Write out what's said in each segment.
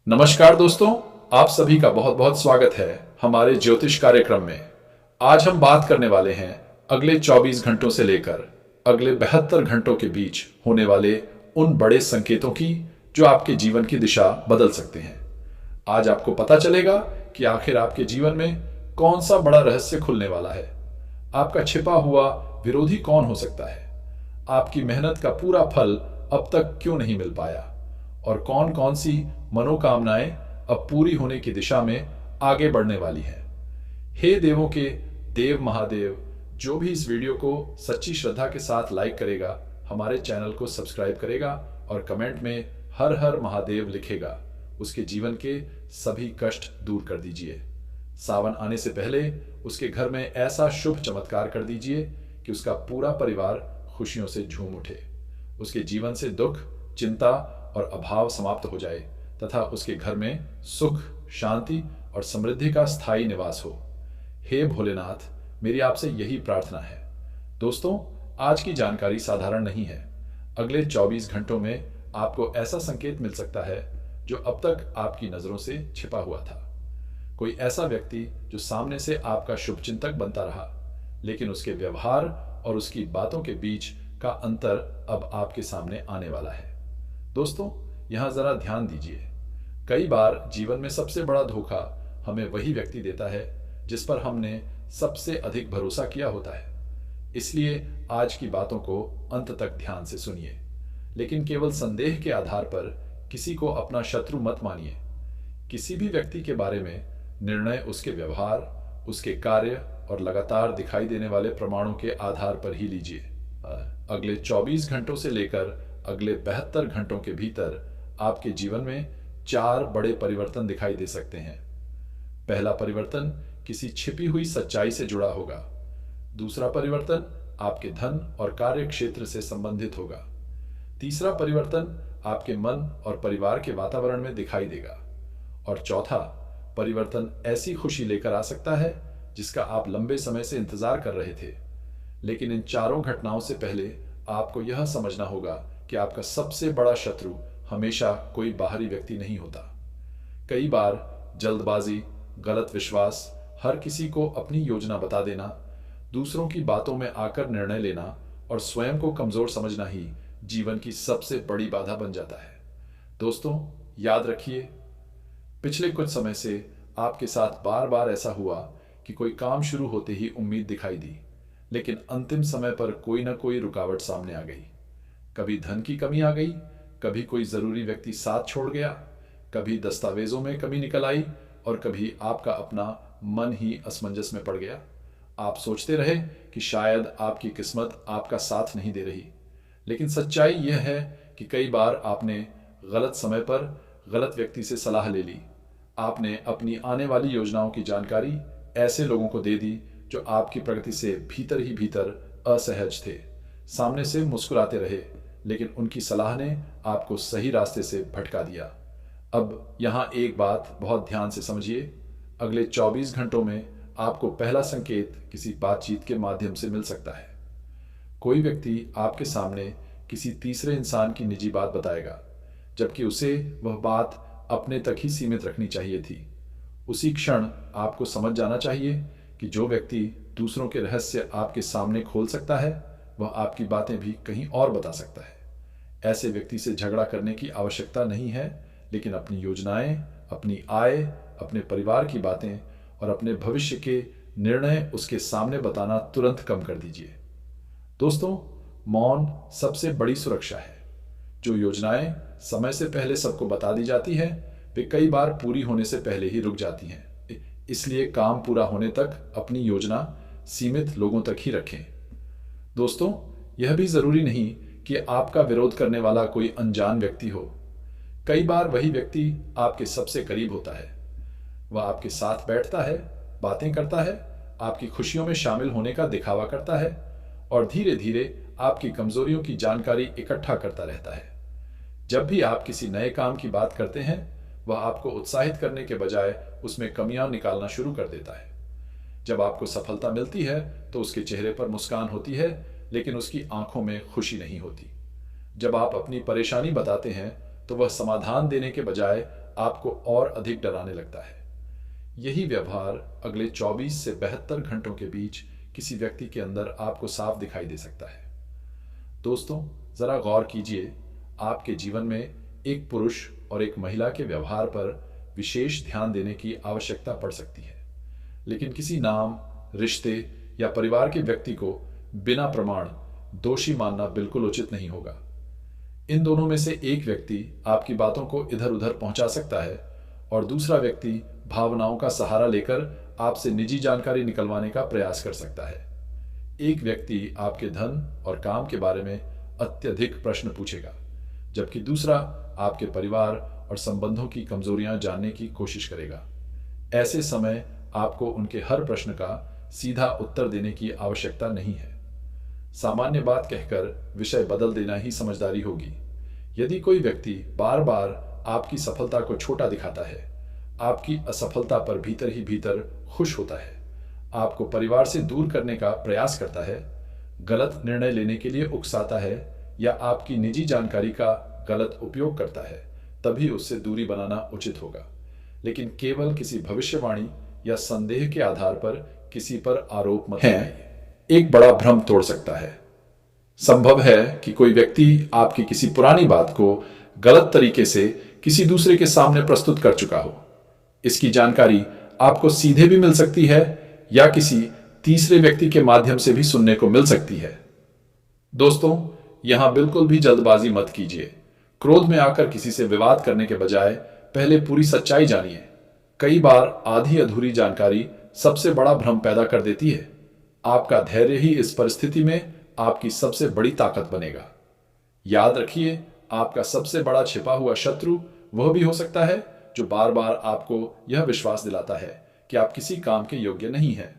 नमस्कार दोस्तों, आप सभी का बहुत बहुत स्वागत है हमारे ज्योतिष कार्यक्रम में। आज हम बात करने वाले हैं अगले 24 घंटों से लेकर अगले 72 घंटों के बीच होने वाले उन बड़े संकेतों की जो आपके जीवन की दिशा बदल सकते हैं। आज आपको पता चलेगा कि आखिर आपके जीवन में कौन सा बड़ा रहस्य खुलने वाला है। आपका छिपा हुआ विरोधी कौन हो सकता है, आपकी मेहनत का पूरा फल अब तक क्यों नहीं मिल पाया, और कौन कौन सी मनोकामनाएं अब पूरी होने की दिशा में आगे बढ़ने वाली हैं। हे देवों के देव महादेव, जो भी इस वीडियो को सच्ची श्रद्धा के साथ लाइक करेगा, हमारे चैनल को सब्सक्राइब करेगा और कमेंट में हर हर महादेव लिखेगा, उसके जीवन के सभी कष्ट दूर कर दीजिए। सावन आने से पहले उसके घर में ऐसा शुभ चमत्कार कर दीजिए कि उसका पूरा परिवार खुशियों से झूम उठे, उसके जीवन से दुख, चिंता और अभाव समाप्त हो जाए तथा उसके घर में सुख, शांति और समृद्धि का स्थायी निवास हो। हे भोलेनाथ, मेरी आपसे यही प्रार्थना है। दोस्तों, आज की जानकारी साधारण नहीं है। अगले 24 घंटों में आपको ऐसा संकेत मिल सकता है जो अब तक आपकी नजरों से छिपा हुआ था। कोई ऐसा व्यक्ति जो सामने से आपका शुभचिंतक बनता रहा, लेकिन उसके व्यवहार और उसकी बातों के बीच का अंतर अब आपके सामने आने वाला है। दोस्तों, यहां जरा ध्यान दीजिए। कई बार जीवन में सबसे बड़ा धोखा हमें वही व्यक्ति देता है जिस पर हमने सबसे अधिक भरोसा किया होता है। इसलिए आज की बातों को अंत तक ध्यान से सुनिए, लेकिन केवल संदेह के आधार पर किसी को अपना शत्रु मत मानिए। किसी भी व्यक्ति के बारे में निर्णय उसके व्यवहार, उसके कार्य और लगातार दिखाई देने वाले प्रमाणों के आधार पर ही लीजिए। अगले 24 घंटों से लेकर अगले 72 घंटों के भीतर आपके जीवन में 4 बड़े परिवर्तन दिखाई दे सकते हैं। पहला परिवर्तन किसी छिपी हुई सच्चाई से जुड़ा होगा। दूसरा परिवर्तन आपके धन और कार्य क्षेत्र से संबंधित होगा। तीसरा परिवर्तन आपके मन और परिवार के वातावरण में दिखाई देगा। और चौथा परिवर्तन ऐसी खुशी लेकर आ सकता है जिसका आप लंबे समय से इंतजार कर रहे थे। लेकिन इन चारों घटनाओं से पहले आपको यह समझना होगा कि आपका सबसे बड़ा शत्रु हमेशा कोई बाहरी व्यक्ति नहीं होता। कई बार जल्दबाजी, गलत विश्वास, हर किसी को अपनी योजना बता देना, दूसरों की बातों में आकर निर्णय लेना और स्वयं को कमजोर समझना ही जीवन की सबसे बड़ी बाधा बन जाता है। दोस्तों, याद रखिए, पिछले कुछ समय से आपके साथ बार बार ऐसा हुआ कि कोई काम शुरू होते ही उम्मीद दिखाई दी, लेकिन अंतिम समय पर कोई ना कोई रुकावट सामने आ गई। कभी धन की कमी आ गई, कभी कोई जरूरी व्यक्ति साथ छोड़ गया, कभी दस्तावेजों में कमी निकल आई और कभी आपका अपना मन ही असमंजस में पड़ गया। आप सोचते रहे कि शायद आपकी किस्मत आपका साथ नहीं दे रही, लेकिन सच्चाई यह है कि कई बार आपने गलत समय पर गलत व्यक्ति से सलाह ले ली। आपने अपनी आने वाली योजनाओं की जानकारी ऐसे लोगों को दे दी जो आपकी प्रगति से भीतर ही भीतर असहज थे। सामने से मुस्कुराते रहे, लेकिन उनकी सलाह ने आपको सही रास्ते से भटका दिया। अब यहाँ एक बात बहुत ध्यान से समझिए। अगले 24 घंटों में आपको पहला संकेत किसी बातचीत के माध्यम से मिल सकता है। कोई व्यक्ति आपके सामने किसी तीसरे इंसान की निजी बात बताएगा, जबकि उसे वह बात अपने तक ही सीमित रखनी चाहिए थी। उसी क्षण आपको समझ जाना चाहिए कि जो व्यक्ति दूसरों के रहस्य आपके सामने खोल सकता है, वह आपकी बातें भी कहीं और बता सकता है। ऐसे व्यक्ति से झगड़ा करने की आवश्यकता नहीं है, लेकिन अपनी योजनाएं, अपनी आय, अपने परिवार की बातें और अपने भविष्य के निर्णय उसके सामने बताना तुरंत कम कर दीजिए। दोस्तों, मौन सबसे बड़ी सुरक्षा है। जो योजनाएं समय से पहले सबको बता दी जाती है, वे कई बार पूरी होने से पहले ही रुक जाती हैं। इसलिए काम पूरा होने तक अपनी योजना सीमित लोगों तक ही रखें। दोस्तों, यह भी जरूरी नहीं कि आपका विरोध करने वाला कोई अनजान व्यक्ति हो। कई बार वही व्यक्ति आपके सबसे करीब होता है। वह आपके साथ बैठता है, बातें करता है, आपकी खुशियों में शामिल होने का दिखावा करता है और धीरे धीरे आपकी कमजोरियों की जानकारी इकट्ठा करता रहता है। जब भी आप किसी नए काम की बात करते हैं, वह आपको उत्साहित करने के बजाय उसमें कमियां निकालना शुरू कर देता है। जब आपको सफलता मिलती है तो उसके चेहरे पर मुस्कान होती है, लेकिन उसकी आंखों में खुशी नहीं होती। जब आप अपनी परेशानी बताते हैं तो वह समाधान देने के बजाय आपको और अधिक डराने लगता है। यही व्यवहार अगले 24 से 72 घंटों के बीच किसी व्यक्ति के अंदर आपको साफ दिखाई दे सकता है। दोस्तों, जरा गौर कीजिए, आपके जीवन में एक पुरुष और एक महिला के व्यवहार पर विशेष ध्यान देने की आवश्यकता पड़ सकती है, लेकिन किसी नाम, रिश्ते या परिवार के व्यक्ति को बिना प्रमाण दोषी मानना बिल्कुल उचित नहीं होगा। इन दोनों में से एक व्यक्ति आपकी बातों को इधर उधर पहुंचा सकता है और दूसरा व्यक्ति भावनाओं का सहारा लेकर आपसे निजी जानकारी निकलवाने का प्रयास कर सकता है। एक व्यक्ति आपके धन और काम के बारे में अत्यधिक प्रश्न पूछेगा, जबकि दूसरा आपके परिवार और संबंधों की कमजोरियां जानने की कोशिश करेगा। ऐसे समय आपको उनके हर प्रश्न का सीधा उत्तर देने की आवश्यकता नहीं है। सामान्य बात कहकर विषय बदल देना ही समझदारी होगी। यदि कोई व्यक्ति बार बार आपकी सफलता को छोटा दिखाता है, आपकी असफलता पर भीतर ही भीतर खुश होता है, आपको परिवार से दूर करने का प्रयास करता है, गलत निर्णय लेने के लिए उकसाता है या आपकी निजी जानकारी का गलत उपयोग करता है, तभी उससे दूरी बनाना उचित होगा। लेकिन केवल किसी भविष्यवाणी या संदेह के आधार पर किसी पर आरोप मत लगाइए। एक बड़ा भ्रम तोड़ सकता है। संभव है कि कोई व्यक्ति आपकी किसी पुरानी बात को गलत तरीके से किसी दूसरे के सामने प्रस्तुत कर चुका हो। इसकी जानकारी आपको सीधे भी मिल सकती है या किसी तीसरे व्यक्ति के माध्यम से भी सुनने को मिल सकती है। दोस्तों, यहां बिल्कुल भी जल्दबाजी मत कीजिए। क्रोध में आकर किसी से विवाद करने के बजाय पहले पूरी सच्चाई जानिए। कई बार आधी अधूरी जानकारी सबसे बड़ा भ्रम पैदा कर देती है। आपका धैर्य ही इस परिस्थिति में आपकी सबसे बड़ी ताकत बनेगा। याद रखिए, आपका सबसे बड़ा छिपा हुआ शत्रु वह भी हो सकता है जो बार बार आपको यह विश्वास दिलाता है कि आप किसी काम के योग्य नहीं हैं।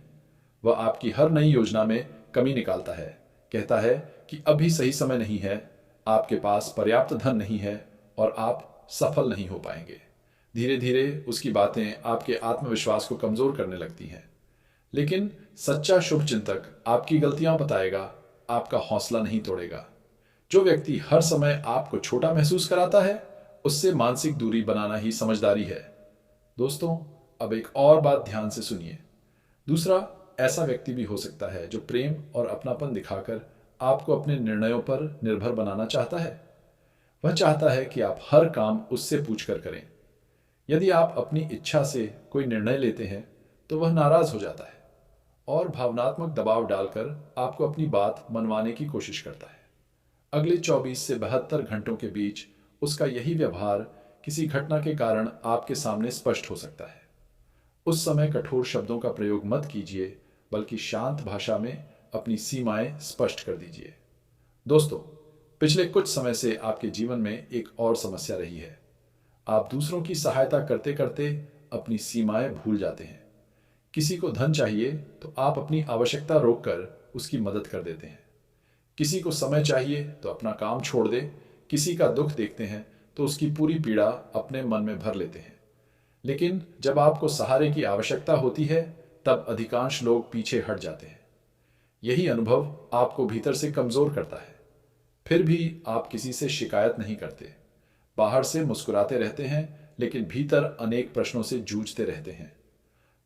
वह आपकी हर नई योजना में कमी निकालता है, कहता है कि अभी सही समय नहीं है, आपके पास पर्याप्त धन नहीं है और आप सफल नहीं हो पाएंगे। धीरे धीरे उसकी बातें आपके आत्मविश्वास को कमजोर करने लगती हैं। लेकिन सच्चा शुभचिंतक आपकी गलतियां बताएगा, आपका हौसला नहीं तोड़ेगा। जो व्यक्ति हर समय आपको छोटा महसूस कराता है, उससे मानसिक दूरी बनाना ही समझदारी है। दोस्तों, अब एक और बात ध्यान से सुनिए। दूसरा ऐसा व्यक्ति भी हो सकता है जो प्रेम और अपनापन दिखाकर आपको अपने निर्णयों पर निर्भर बनाना चाहता है। वह चाहता है कि आप हर काम उससे पूछकर करें। यदि आप अपनी इच्छा से कोई निर्णय लेते हैं तो वह नाराज हो जाता है और भावनात्मक दबाव डालकर आपको अपनी बात मनवाने की कोशिश करता है। अगले 24 से 72 घंटों के बीच उसका यही व्यवहार किसी घटना के कारण आपके सामने स्पष्ट हो सकता है। उस समय कठोर शब्दों का प्रयोग मत कीजिए, बल्कि शांत भाषा में अपनी सीमाएं स्पष्ट कर दीजिए। दोस्तों, पिछले कुछ समय से आपके जीवन में एक और समस्या रही है। आप दूसरों की सहायता करते करते अपनी सीमाएं भूल जाते हैं। किसी को धन चाहिए तो आप अपनी आवश्यकता रोककर उसकी मदद कर देते हैं। किसी को समय चाहिए तो अपना काम छोड़ दे। किसी का दुख देखते हैं तो उसकी पूरी पीड़ा अपने मन में भर लेते हैं। लेकिन जब आपको सहारे की आवश्यकता होती है, तब अधिकांश लोग पीछे हट जाते हैं। यही अनुभव आपको भीतर से कमजोर करता है। फिर भी आप किसी से शिकायत नहीं करते। बाहर से मुस्कुराते रहते हैं, लेकिन भीतर अनेक प्रश्नों से जूझते रहते हैं।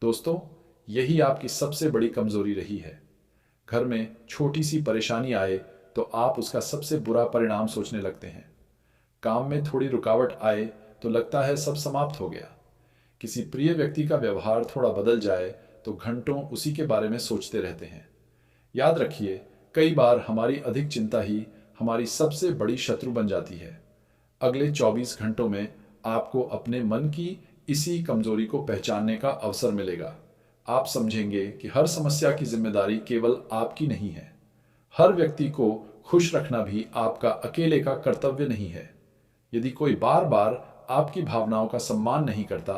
दोस्तों, यही आपकी सबसे बड़ी कमजोरी रही है। घर में छोटी सी परेशानी आए तो आप उसका सबसे बुरा परिणाम सोचने लगते हैं। काम में थोड़ी रुकावट आए तो लगता है सब समाप्त हो गया। किसी प्रिय व्यक्ति का व्यवहार थोड़ा बदल जाए तो घंटों उसी के बारे में सोचते रहते हैं। याद रखिए, कई बार हमारी अधिक चिंता ही हमारी सबसे बड़ी शत्रु बन जाती है। अगले 24 घंटों में आपको अपने मन की इसी कमजोरी को पहचानने का अवसर मिलेगा। आप समझेंगे कि हर समस्या की जिम्मेदारी केवल आपकी नहीं है। हर व्यक्ति को खुश रखना भी आपका अकेले का कर्तव्य नहीं है। यदि कोई बार बार आपकी भावनाओं का सम्मान नहीं करता,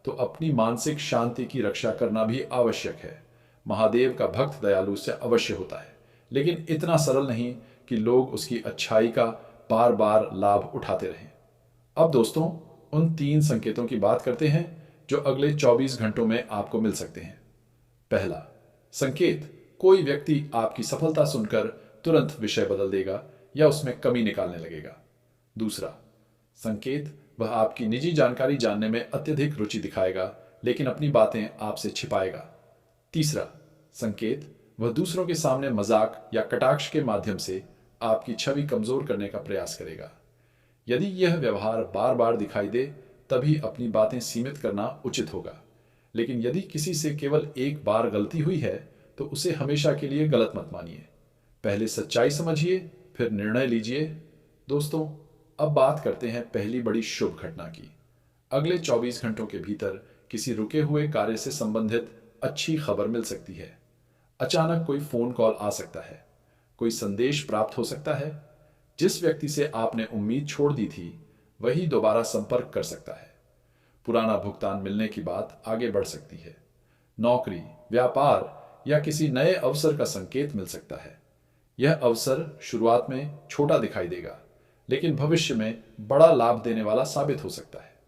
तो अपनी मानसिक शांति की रक्षा करना भी आवश्यक है। महादेव का भक्त दयालु से अवश्य होता है, लेकिन इतना सरल नहीं कि लोग उसकी अच्छाई का बार बार लाभ उठाते रहें। अब दोस्तों, उन 3 संकेतों की बात करते हैं जो अगले 24 घंटों में आपको मिल सकते हैं। पहला संकेत, कोई व्यक्ति आपकी सफलता सुनकर तुरंत विषय बदल देगा या उसमें कमी निकालने लगेगा। दूसरा संकेत, वह आपकी निजी जानकारी जानने में अत्यधिक रुचि दिखाएगा, लेकिन अपनी बातें आपसे छिपाएगा। तीसरा संकेत, वह दूसरों के सामने मजाक या कटाक्ष के माध्यम से आपकी छवि कमजोर करने का प्रयास करेगा। यदि यह व्यवहार बार बार दिखाई दे, तभी अपनी बातें सीमित करना उचित होगा। लेकिन यदि किसी से केवल एक बार गलती हुई है, तो उसे हमेशा के लिए गलत मत मानिए। पहले सच्चाई समझिए, फिर निर्णय लीजिए। दोस्तों, अब बात करते हैं पहली बड़ी शुभ घटना की। अगले 24 घंटों के भीतर किसी रुके हुए कार्य से संबंधित अच्छी खबर मिल सकती है। अचानक कोई फोन कॉल आ सकता है, कोई संदेश प्राप्त हो सकता है। जिस व्यक्ति से आपने उम्मीद छोड़ दी थी, वही दोबारा संपर्क कर सकता है। पुराना भुगतान मिलने की बात आगे बढ़ सकती है। नौकरी, व्यापार या किसी नए अवसर का संकेत मिल सकता है। यह अवसर शुरुआत में छोटा दिखाई देगा, लेकिन भविष्य में बड़ा लाभ देने वाला साबित हो सकता है।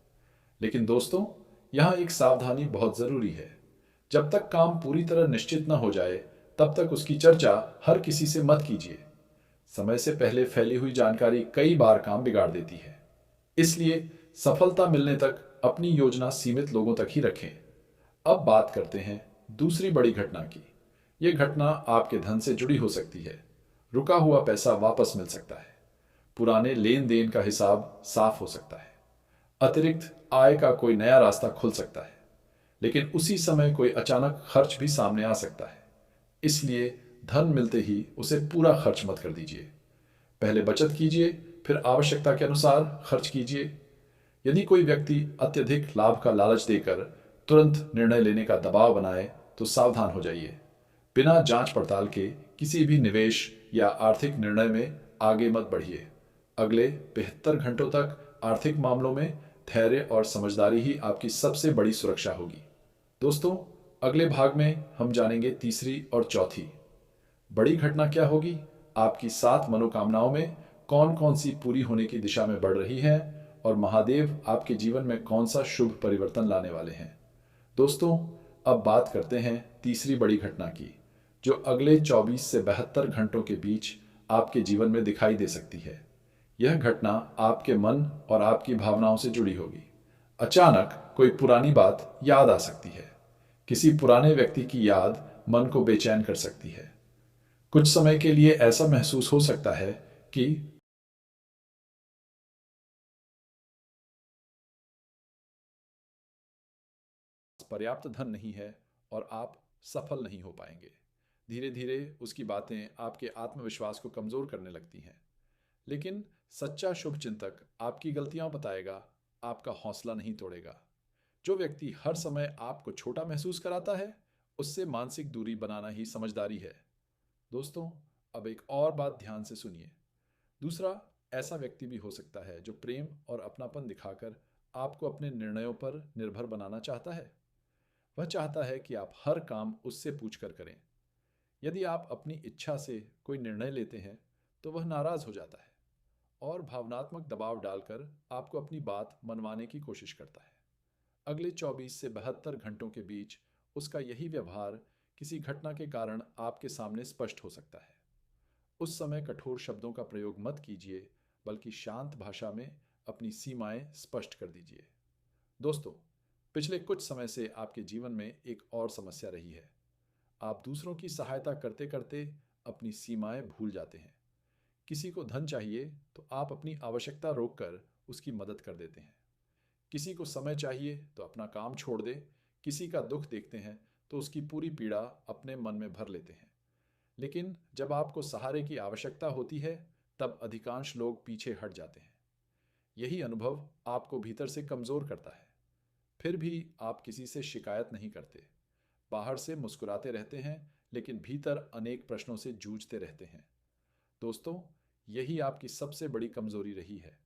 लेकिन दोस्तों, यहाँ एक सावधानी बहुत जरूरी है। जब तक काम पूरी तरह निश्चित न हो जाए, तब तक उसकी चर्चा हर किसी से मत कीजिए। समय से पहले फैली हुई जानकारी कई बार काम बिगाड़ देती है। इसलिए सफलता मिलने तक अपनी योजना सीमित लोगों तक ही रखें। अब बात करते हैं दूसरी बड़ी घटना की। यह घटना आपके धन से जुड़ी हो सकती है। रुका हुआ पैसा वापस मिल सकता है। पुराने लेन देन का हिसाब साफ हो सकता है। अतिरिक्त आय का कोई नया रास्ता खुल सकता है। लेकिन उसी समय कोई अचानक खर्च भी सामने आ सकता है। इसलिए धन मिलते ही उसे पूरा खर्च मत कर दीजिए। पहले बचत कीजिए, फिर आवश्यकता के अनुसार खर्च कीजिए। यदि कोई व्यक्ति अत्यधिक लाभ का लालच देकर तुरंत निर्णय लेने का दबाव बनाए, तो सावधान हो जाइए। बिना जांच पड़ताल के किसी भी निवेश या आर्थिक निर्णय में आगे मत बढ़िए। अगले 72 घंटों तक आर्थिक मामलों में धैर्य और समझदारी ही आपकी सबसे बड़ी सुरक्षा होगी। दोस्तों, अगले भाग में हम जानेंगे तीसरी और चौथी बड़ी घटना क्या होगी, आपकी 7 मनोकामनाओं में कौन कौन सी पूरी होने की दिशा में बढ़ रही है, और महादेव आपके जीवन में कौन सा शुभ परिवर्तन लाने वाले हैं। दोस्तों, अब बात करते हैं तीसरी बड़ी घटना की, जो अगले 24 से 72 घंटों के बीच आपके जीवन में दिखाई दे सकती है। यह घटना आपके मन और आपकी भावनाओं से जुड़ी होगी। अचानक कोई पुरानी बात याद आ सकती है। किसी पुराने व्यक्ति की याद मन को बेचैन कर सकती है। कुछ समय के लिए ऐसा महसूस हो सकता है कि पर्याप्त धन नहीं है और आप सफल नहीं हो पाएंगे। धीरे धीरे उसकी बातें आपके आत्मविश्वास को कमजोर करने लगती हैं। लेकिन सच्चा शुभचिंतक आपकी गलतियां बताएगा, आपका हौसला नहीं तोड़ेगा। जो व्यक्ति हर समय आपको छोटा महसूस कराता है, उससे मानसिक दूरी बनाना ही समझदारी है। दोस्तों, अब एक और बात ध्यान से सुनिए। दूसरा ऐसा व्यक्ति भी हो सकता है जो प्रेम और अपनापन दिखाकर आपको अपने निर्णयों पर निर्भर बनाना चाहता है। वह चाहता है कि आप हर काम उससे पूछकर करें। यदि आप अपनी इच्छा से कोई निर्णय लेते हैं, तो वह नाराज हो जाता है और भावनात्मक दबाव डालकर आपको अपनी बात मनवाने की कोशिश करता है। अगले 24 से 72 घंटों के बीच उसका यही व्यवहार किसी घटना के कारण आपके सामने स्पष्ट हो सकता है। उस समय कठोर शब्दों का प्रयोग मत कीजिए, बल्कि शांत भाषा में अपनी सीमाएं स्पष्ट कर दीजिए। दोस्तों, पिछले कुछ समय से आपके जीवन में एक और समस्या रही है। आप दूसरों की सहायता करते करते अपनी सीमाएं भूल जाते हैं। किसी को धन चाहिए तो आप अपनी आवश्यकता रोककर उसकी मदद कर देते हैं। किसी को समय चाहिए तो अपना काम छोड़ दे। किसी का दुख देखते हैं तो उसकी पूरी पीड़ा अपने मन में भर लेते हैं। लेकिन जब आपको सहारे की आवश्यकता होती है, तब अधिकांश लोग पीछे हट जाते हैं। यही अनुभव आपको भीतर से कमजोर करता है। फिर भी आप किसी से शिकायत नहीं करते। बाहर से मुस्कुराते रहते हैं, लेकिन भीतर अनेक प्रश्नों से जूझते रहते हैं। दोस्तों, यही आपकी सबसे बड़ी कमजोरी रही है।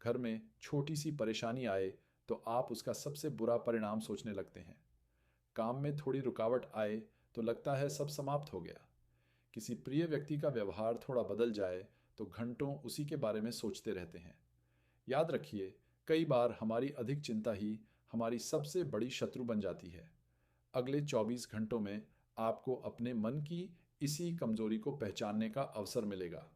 घर में छोटी सी परेशानी आए तो आप उसका सबसे बुरा परिणाम सोचने लगते हैं। काम में थोड़ी रुकावट आए तो लगता है सब समाप्त हो गया। किसी प्रिय व्यक्ति का व्यवहार थोड़ा बदल जाए तो घंटों उसी के बारे में सोचते रहते हैं। याद रखिए, कई बार हमारी अधिक चिंता ही हमारी सबसे बड़ी शत्रु बन जाती है। अगले 24 घंटों में आपको अपने मन की इसी कमजोरी को पहचानने का अवसर मिलेगा।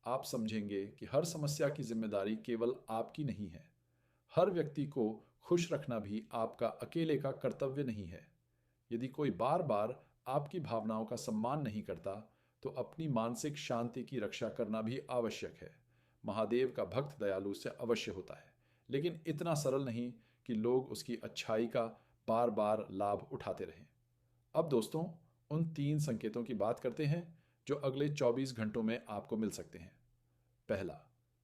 आप समझेंगे कि हर समस्या की जिम्मेदारी केवल आपकी नहीं है। हर व्यक्ति को खुश रखना भी आपका अकेले का कर्तव्य नहीं है। यदि कोई बार बार आपकी भावनाओं का सम्मान नहीं करता तो अपनी मानसिक शांति की रक्षा करना भी आवश्यक है। महादेव का भक्त दयालु से अवश्य होता है, लेकिन इतना सरल नहीं कि लोग उसकी अच्छाई का बार बार लाभ उठाते रहें। अब दोस्तों, उन 3 संकेतों की बात करते हैं जो अगले 24 घंटों में आपको मिल सकते हैं। पहला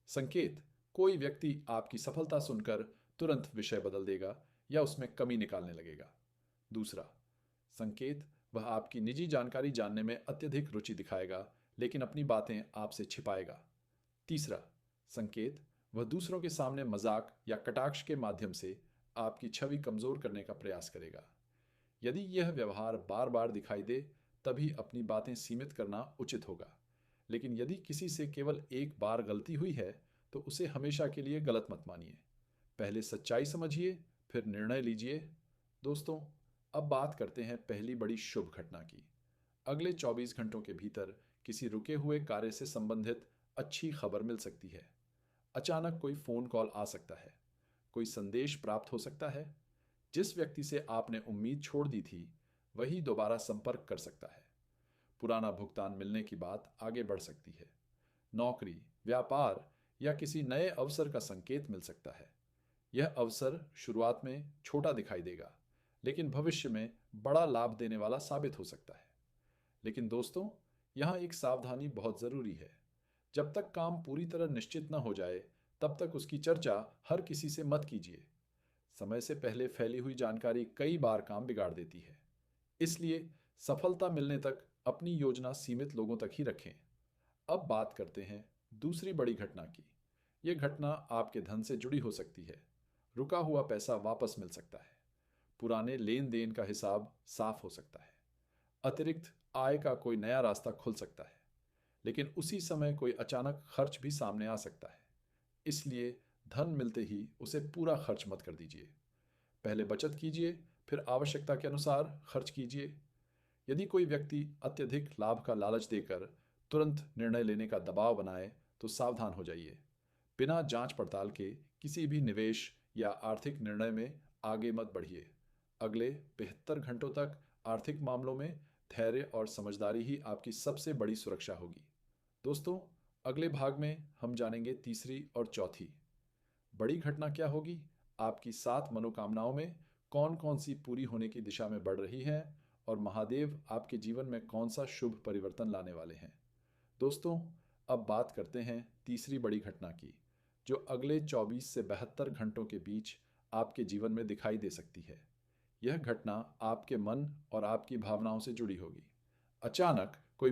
संकेत, कोई व्यक्ति आपकी सफलता सुनकर तुरंत विषय बदल देगा या उसमें कमी निकालने लगेगा। दूसरा संकेत, वह आपकी निजी जानकारी जानने में अत्यधिक रुचि दिखाएगा लेकिन अपनी बातें आपसे छिपाएगा। तीसरा संकेत, वह दूसरों के सामने मजाक या कटाक्ष के माध्यम से आपकी छवि कमजोर करने का प्रयास करेगा। यदि यह व्यवहार बार बार दिखाई दे तभी अपनी बातें सीमित करना उचित होगा, लेकिन यदि किसी से केवल एक बार गलती हुई है तो उसे हमेशा के लिए गलत मत मानिए। पहले सच्चाई समझिए, फिर निर्णय लीजिए। दोस्तों, अब बात करते हैं पहली बड़ी शुभ घटना की। अगले 24 घंटों के भीतर किसी रुके हुए कार्य से संबंधित अच्छी खबर मिल सकती है। अचानक कोई फोन कॉल आ सकता है, कोई संदेश प्राप्त हो सकता है। जिस व्यक्ति से आपने उम्मीद छोड़ दी थी वही दोबारा संपर्क कर सकता है। पुराना भुगतान मिलने की बात आगे बढ़ सकती है। नौकरी, व्यापार या किसी नए अवसर का संकेत मिल सकता है। यह अवसर शुरुआत में छोटा दिखाई देगा, लेकिन भविष्य में बड़ा लाभ देने वाला साबित हो सकता है। लेकिन दोस्तों, यहाँ एक सावधानी बहुत जरूरी है। जब तक काम पूरी तरह निश्चित न हो जाए तब तक उसकी चर्चा हर किसी से मत कीजिए। समय से पहले फैली हुई जानकारी कई बार काम बिगाड़ देती है। इसलिए सफलता मिलने तक अपनी योजना सीमित लोगों तक ही रखें। अब बात करते हैं दूसरी बड़ी घटना की। यह घटना आपके धन से जुड़ी हो सकती है। रुका हुआ पैसा वापस मिल सकता है। पुराने लेन देन का हिसाब साफ हो सकता है। अतिरिक्त आय का कोई नया रास्ता खुल सकता है। लेकिन उसी समय कोई अचानक खर्च भी सामने आ सकता है। इसलिए धन मिलते ही उसे पूरा खर्च मत कर दीजिए। पहले बचत कीजिए, फिर आवश्यकता के अनुसार खर्च कीजिए। यदि कोई व्यक्ति अत्यधिक लाभ का लालच देकर तुरंत निर्णय लेने का दबाव बनाए तो सावधान हो जाइए। बिना जांच पड़ताल के किसी भी निवेश या आर्थिक निर्णय में आगे मत बढ़िए। अगले 72 घंटों तक आर्थिक मामलों में धैर्य और समझदारी ही आपकी सबसे बड़ी सुरक्षा होगी। दोस्तों, अगले भाग में हम जानेंगे तीसरी और चौथी बड़ी घटना क्या होगी, आपकी 7 मनोकामनाओं में कौन कौन सी पूरी होने की दिशा में बढ़ रही हैं और महादेव आपके जीवन में कौन सा शुभ परिवर्तन लाने वाले हैं। दोस्तों, अब बात करते हैं तीसरी बड़ी घटना की, जो अगले 24 से 72 घंटों के बीच आपके जीवन में दिखाई दे सकती है। यह घटना आपके मन और आपकी भावनाओं से जुड़ी होगी। अचानक कोई